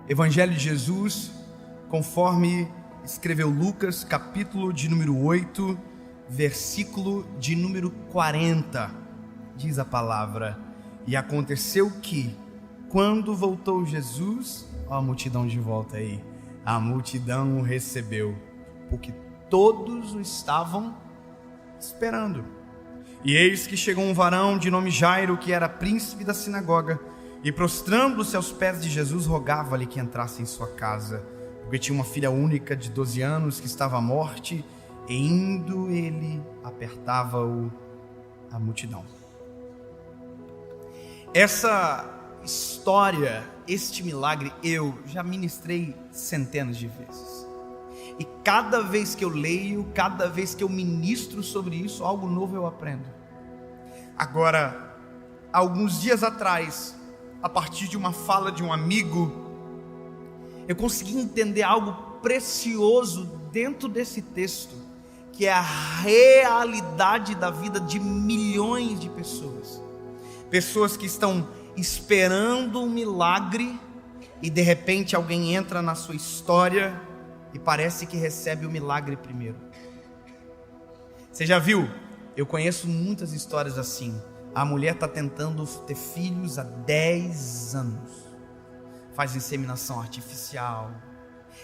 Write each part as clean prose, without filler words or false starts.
Evangelho de Jesus, conforme escreveu Lucas, capítulo de número 8, versículo de número 40, diz a palavra: e aconteceu que, quando voltou Jesus, ó a multidão de volta aí, a multidão o recebeu, porque todos o estavam esperando. E eis que chegou um varão de nome Jairo, que era príncipe da sinagoga, e prostrando-se aos pés de Jesus, rogava-lhe que entrasse em sua casa, porque tinha uma filha única de 12 anos que estava à morte, e indo ele, apertava-o a multidão. Essa história, este milagre, eu já ministrei centenas de vezes. E cada vez que eu leio, cada vez que eu ministro sobre isso, algo novo eu aprendo. Agora, alguns dias atrás, a partir de uma fala de um amigo, eu consegui entender algo precioso dentro desse texto, que é a realidade da vida de milhões de pessoas. Pessoas que estão esperando um milagre e de repente alguém entra na sua história e parece que recebe o milagre primeiro. Você já viu? Eu conheço muitas histórias assim. A mulher está tentando ter filhos há 10 anos, faz inseminação artificial,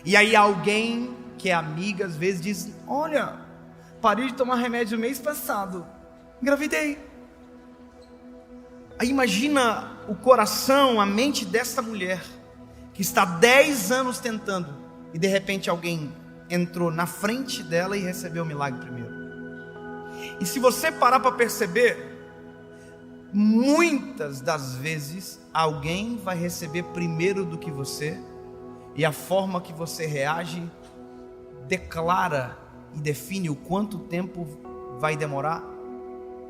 e aí alguém que é amiga às vezes diz: olha, parei de tomar remédio no mês passado, engravidei. Aí imagina o coração, a mente dessa mulher, que está 10 anos tentando, e de repente alguém entrou na frente dela e recebeu o milagre primeiro. E se você parar para perceber, muitas das vezes alguém vai receber primeiro do que você, e a forma que você reage declara e define o quanto tempo vai demorar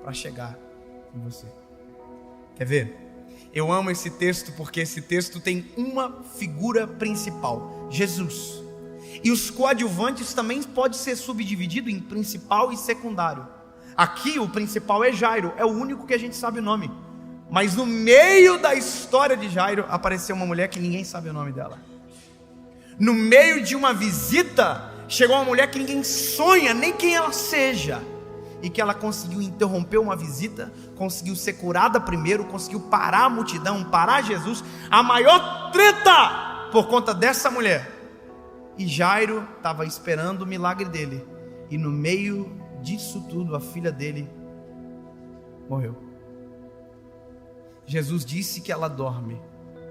para chegar em você. Quer ver? Eu amo esse texto porque esse texto tem uma figura principal: Jesus. E os coadjuvantes também pode ser subdividido em principal e secundário. Aqui o principal é Jairo, é o único que a gente sabe o nome. Mas no meio da história de Jairo apareceu uma mulher que ninguém sabe o nome dela. No meio de uma visita chegou uma mulher que ninguém sonha nem quem ela seja, e que ela conseguiu interromper uma visita, conseguiu ser curada primeiro, conseguiu parar a multidão, parar Jesus. A maior treta por conta dessa mulher. E Jairo estava esperando o milagre dele, e no meio disso tudo a filha dele morreu. Jesus disse que ela dorme,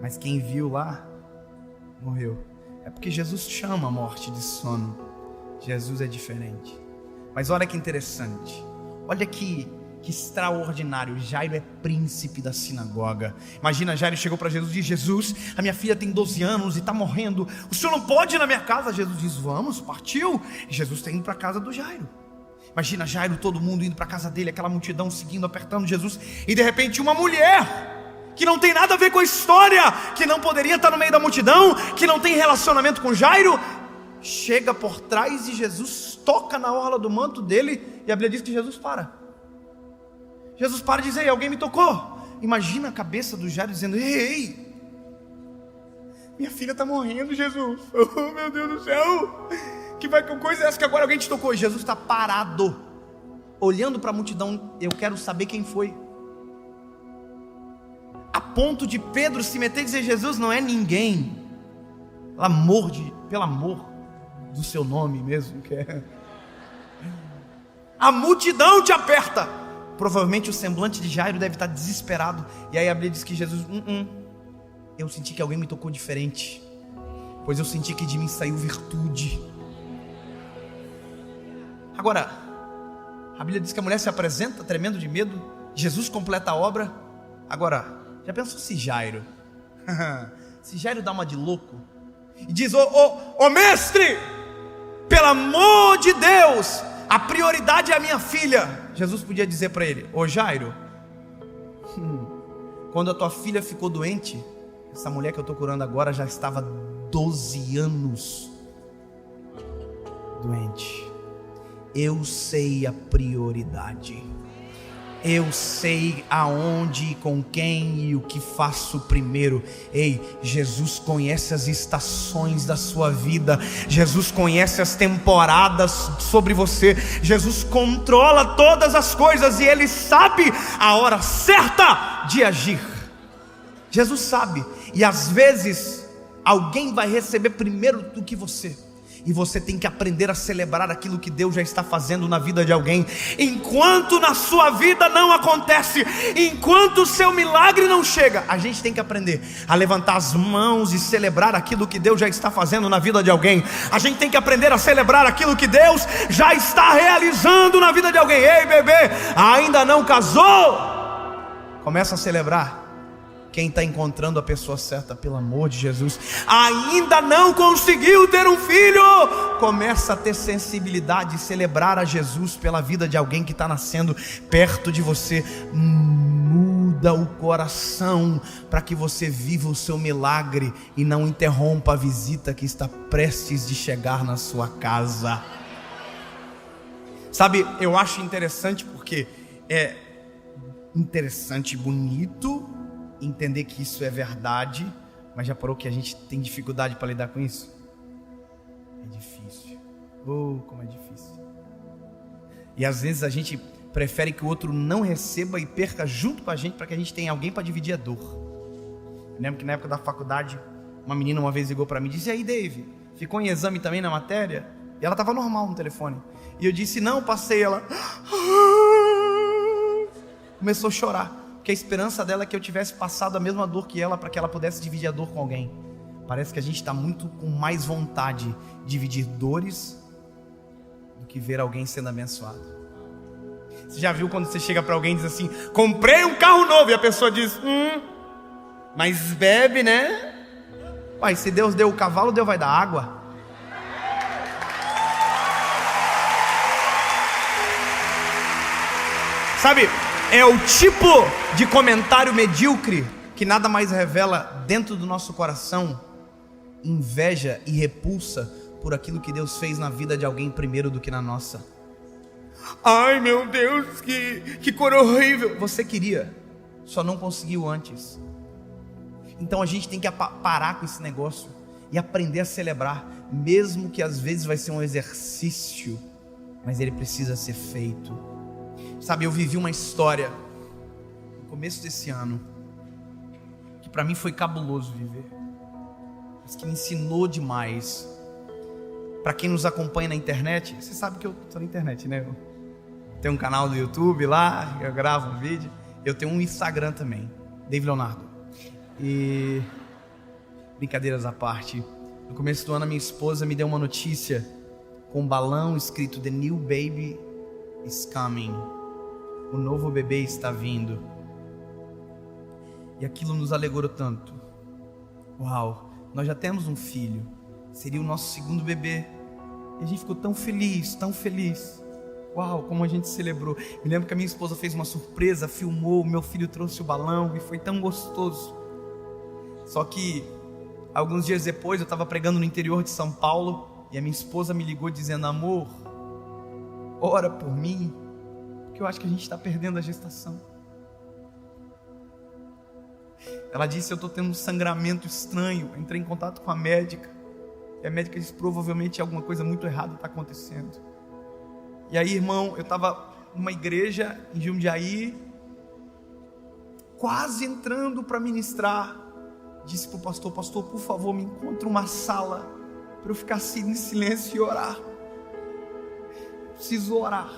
mas quem viu lá morreu. É porque Jesus chama a morte de sono. Jesus é diferente. Mas olha que interessante, olha que extraordinário. Jairo é príncipe da sinagoga. Imagina, Jairo chegou para Jesus e disse: Jesus, a minha filha tem 12 anos e está morrendo, o senhor não pode ir na minha casa? Jesus diz: vamos, partiu. E Jesus está indo para a casa do Jairo. Imagina Jairo, todo mundo indo para a casa dele, aquela multidão seguindo, apertando Jesus, e de repente uma mulher que não tem nada a ver com a história, que não poderia estar no meio da multidão, que não tem relacionamento com Jairo, chega por trás de Jesus, toca na orla do manto dele, e a Bíblia diz que Jesus para. Jesus para e diz: ei, alguém me tocou. Imagina a cabeça do Jairo dizendo: ei, minha filha está morrendo, Jesus. Oh meu Deus do céu, que coisa é essa que agora alguém te tocou? Jesus está parado, olhando para a multidão. Eu quero saber quem foi. A ponto de Pedro se meter e dizer: Jesus não é ninguém, pelo amor do seu nome mesmo, que é. A multidão te aperta. Provavelmente o semblante de Jairo deve estar desesperado. E aí a Bíblia diz que Jesus: eu senti que alguém me tocou diferente, pois eu senti que de mim saiu virtude. Agora, a Bíblia diz que a mulher se apresenta tremendo de medo. Jesus completa a obra. Agora, já pensou se Jairo dá uma de louco e diz: ô mestre, pelo amor de Deus, a prioridade é a minha filha. Jesus podia dizer para ele: ô Jairo, quando a tua filha ficou doente, essa mulher que eu estou curando agora já estava 12 anos doente. Eu sei a prioridade. Eu sei aonde, com quem e o que faço primeiro. Ei, Jesus conhece as estações da sua vida. Jesus conhece as temporadas sobre você. Jesus controla todas as coisas e Ele sabe a hora certa de agir. Jesus sabe. E às vezes alguém vai receber primeiro do que você. E você tem que aprender a celebrar aquilo que Deus já está fazendo na vida de alguém. Enquanto na sua vida não acontece, enquanto o seu milagre não chega, a gente tem que aprender a levantar as mãos e celebrar aquilo que Deus já está fazendo na vida de alguém. A gente tem que aprender a celebrar aquilo que Deus já está realizando na vida de alguém. Ei, bebê, ainda não casou? Começa a celebrar. Quem está encontrando a pessoa certa, pelo amor de Jesus. Ainda não conseguiu ter um filho? Começa a ter sensibilidade e celebrar a Jesus pela vida de alguém que está nascendo perto de você. Muda o coração para que você viva o seu milagre e não interrompa a visita que está prestes de chegar na sua casa. Sabe, eu acho interessante porque é interessante e bonito entender que isso é verdade, mas já parou que a gente tem dificuldade para lidar com isso? É difícil. Como é difícil. E às vezes a gente prefere que o outro não receba e perca junto com a gente, para que a gente tenha alguém para dividir a dor. Eu lembro que na época da faculdade, uma menina uma vez ligou para mim e disse: e aí, Dave, ficou em exame também na matéria? E ela estava normal no telefone. E eu disse: não, passei. Ela começou a chorar, porque a esperança dela é que eu tivesse passado a mesma dor que ela, para que ela pudesse dividir a dor com alguém. Parece que a gente está muito com mais vontade de dividir dores do que ver alguém sendo abençoado. Você já viu quando você chega para alguém e diz assim: comprei um carro novo, e a pessoa diz: mas bebe, né? Uai, se Deus deu o cavalo, Deus vai dar água. Sabe, é o tipo de comentário medíocre que nada mais revela dentro do nosso coração inveja e repulsa por aquilo que Deus fez na vida de alguém primeiro do que na nossa. Ai, meu Deus, que cor horrível. Você queria, só não conseguiu antes. Então a gente tem que parar com esse negócio e aprender a celebrar, mesmo que às vezes vai ser um exercício, mas ele precisa ser feito. Sabe, eu vivi uma história no começo desse ano que para mim foi cabuloso viver, mas que me ensinou demais. Para quem nos acompanha na internet, você sabe que eu estou na internet, né? Eu tenho um canal do YouTube lá, eu gravo um vídeo. Eu tenho um Instagram também, Dave Leonardo. E brincadeiras à parte, no começo do ano a minha esposa me deu uma notícia com um balão escrito: The new baby is coming. O novo bebê está vindo. E aquilo nos alegrou tanto. Uau, nós já temos um filho, seria o nosso segundo bebê. E a gente ficou tão feliz, tão feliz. Uau, como a gente celebrou. Me lembro que a minha esposa fez uma surpresa, filmou, meu filho trouxe o balão e foi tão gostoso. Só que alguns dias depois eu estava pregando no interior de São Paulo e a minha esposa me ligou dizendo: amor, ora por mim, porque eu acho que a gente está perdendo a gestação. Ela disse: eu estou tendo um sangramento estranho. Eu entrei em contato com a médica e a médica disse: provavelmente alguma coisa muito errada está acontecendo. E aí, irmão, eu estava numa igreja em Jundiaí, quase entrando para ministrar. Disse para o pastor: pastor, por favor, me encontre uma sala para eu ficar assim em silêncio e orar. Preciso orar.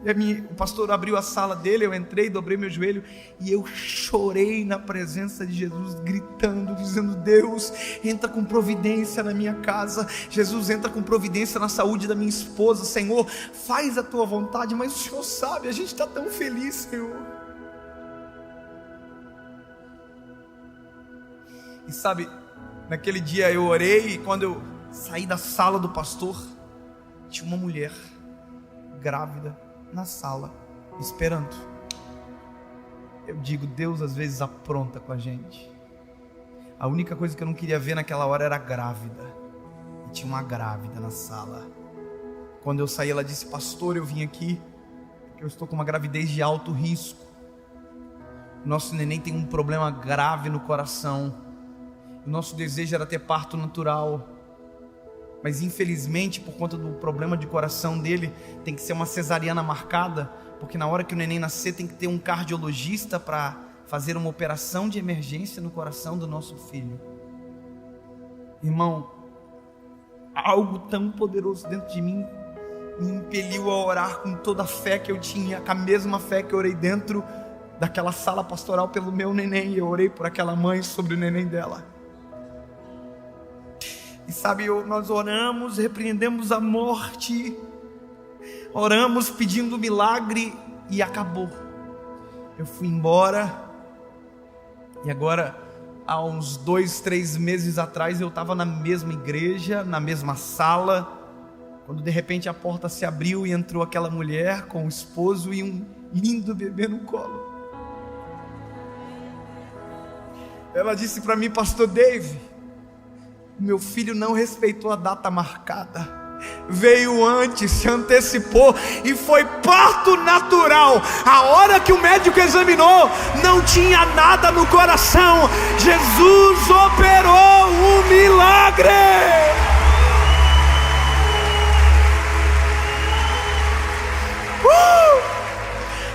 E o pastor abriu a sala dele, eu entrei, dobrei meu joelho e eu chorei na presença de Jesus, gritando, dizendo: Deus, entra com providência na minha casa. Jesus, entra com providência na saúde da minha esposa. Senhor, faz a tua vontade. Mas o Senhor sabe, a gente está tão feliz, Senhor. E sabe, naquele dia eu orei, e quando eu saí da sala do pastor, tinha uma mulher grávida na sala, esperando. Eu digo, Deus às vezes apronta com a gente. A única coisa que eu não queria ver naquela hora era grávida, e tinha uma grávida na sala. Quando eu saí, ela disse: pastor, eu vim aqui que eu estou com uma gravidez de alto risco. Nosso neném tem um problema grave no coração. O nosso desejo era ter parto natural, mas infelizmente, por conta do problema de coração dele, tem que ser uma cesariana marcada, porque na hora que o neném nascer tem que ter um cardiologista para fazer uma operação de emergência no coração do nosso filho. Irmão, algo tão poderoso dentro de mim me impeliu a orar com toda a fé que eu tinha, com a mesma fé que eu orei dentro daquela sala pastoral pelo meu neném. Eu orei por aquela mãe sobre o neném dela. E sabe, nós oramos, repreendemos a morte, oramos pedindo milagre e acabou. Eu fui embora e agora, há uns 2-3 meses atrás, eu estava na mesma igreja, na mesma sala, quando de repente a porta se abriu e entrou aquela mulher com o esposo e um lindo bebê no colo. Ela disse para mim: pastor Dave, meu filho não respeitou a data marcada, veio antes, se antecipou e foi parto natural. A hora que o médico examinou, não tinha nada no coração. Jesus operou um milagre.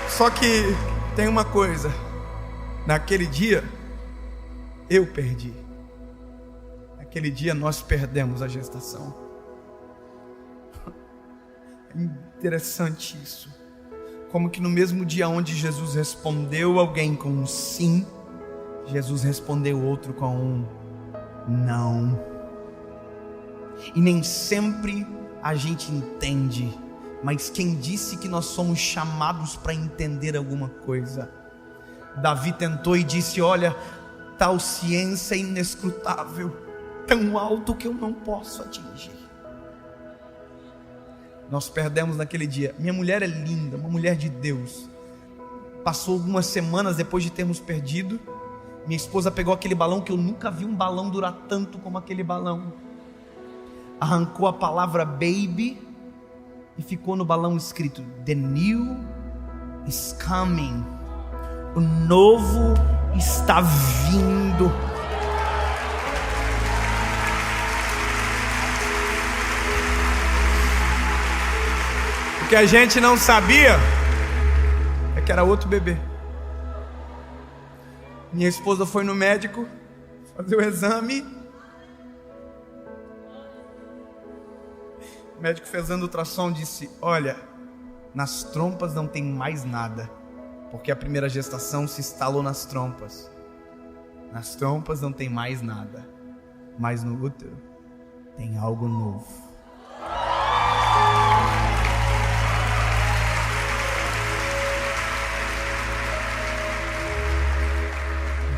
Só que tem uma coisa: naquele dia eu perdi. Naquele dia nós perdemos a gestação. É interessante isso. Como que no mesmo dia onde Jesus respondeu alguém com um sim, Jesus respondeu outro com um não. E nem sempre a gente entende, mas quem disse que nós somos chamados para entender alguma coisa? Davi tentou e disse: olha, tal ciência é inescrutável, tão alto que eu não posso atingir. Nós perdemos naquele dia. Minha mulher é linda, uma mulher de Deus. Passou algumas semanas depois de termos perdido, minha esposa pegou aquele balão, que eu nunca vi um balão durar tanto como aquele balão, arrancou a palavra baby e ficou no balão escrito: the new is coming. O novo está vindo. O que a gente não sabia é que era outro bebê. Minha esposa foi no médico fazer o exame. O médico fez o ultrassom e disse: olha, nas trompas não tem mais nada, porque a primeira gestação se instalou nas trompas. Nas trompas não tem mais nada, mas no útero tem algo novo.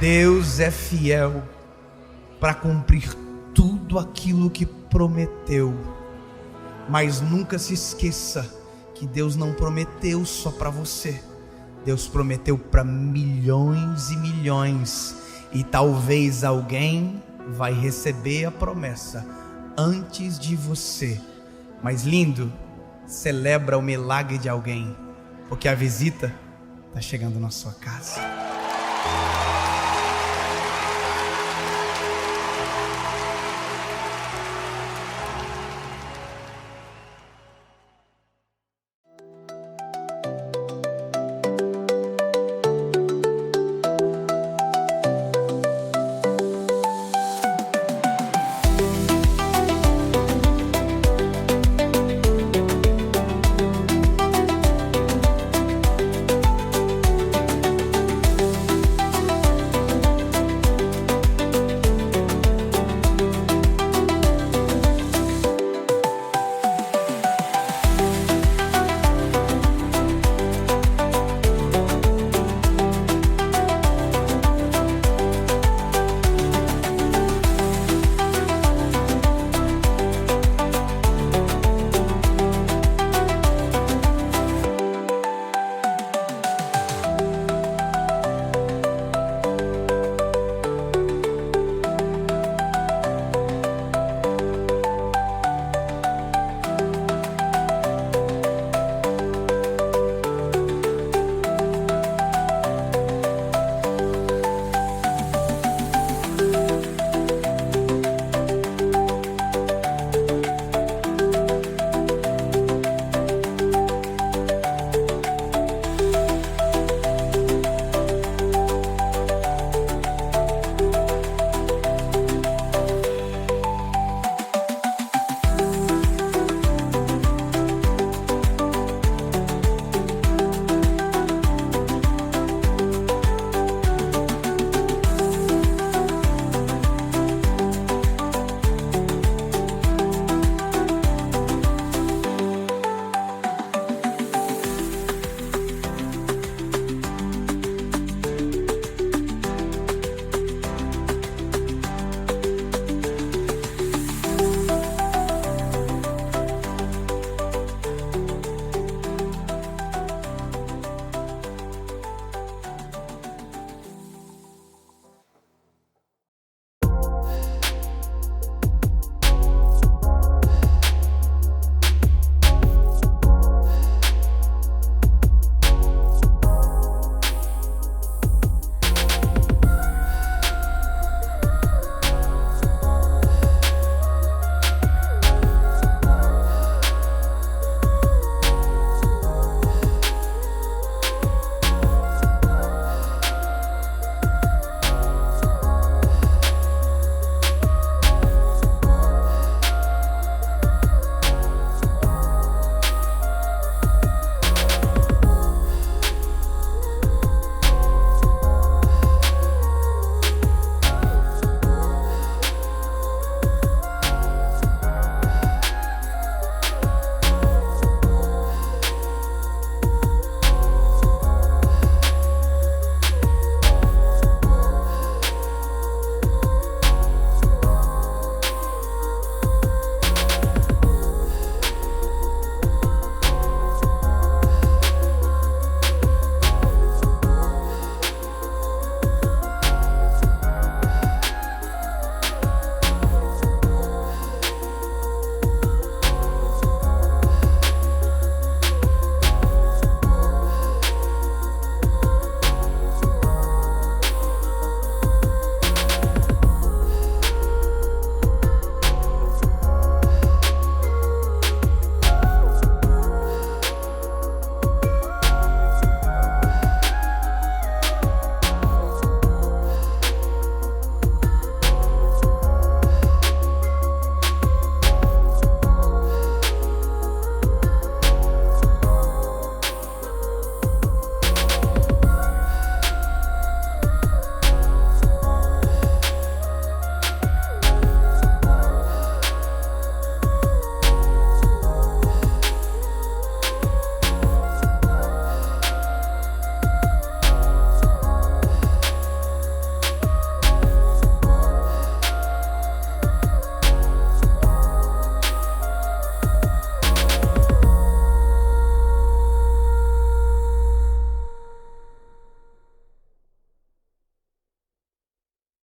Deus é fiel para cumprir tudo aquilo que prometeu. Mas nunca se esqueça que Deus não prometeu só para você. Deus prometeu para milhões e milhões. E talvez alguém vai receber a promessa antes de você. Mas lindo, celebra o milagre de alguém, porque a visita está chegando na sua casa.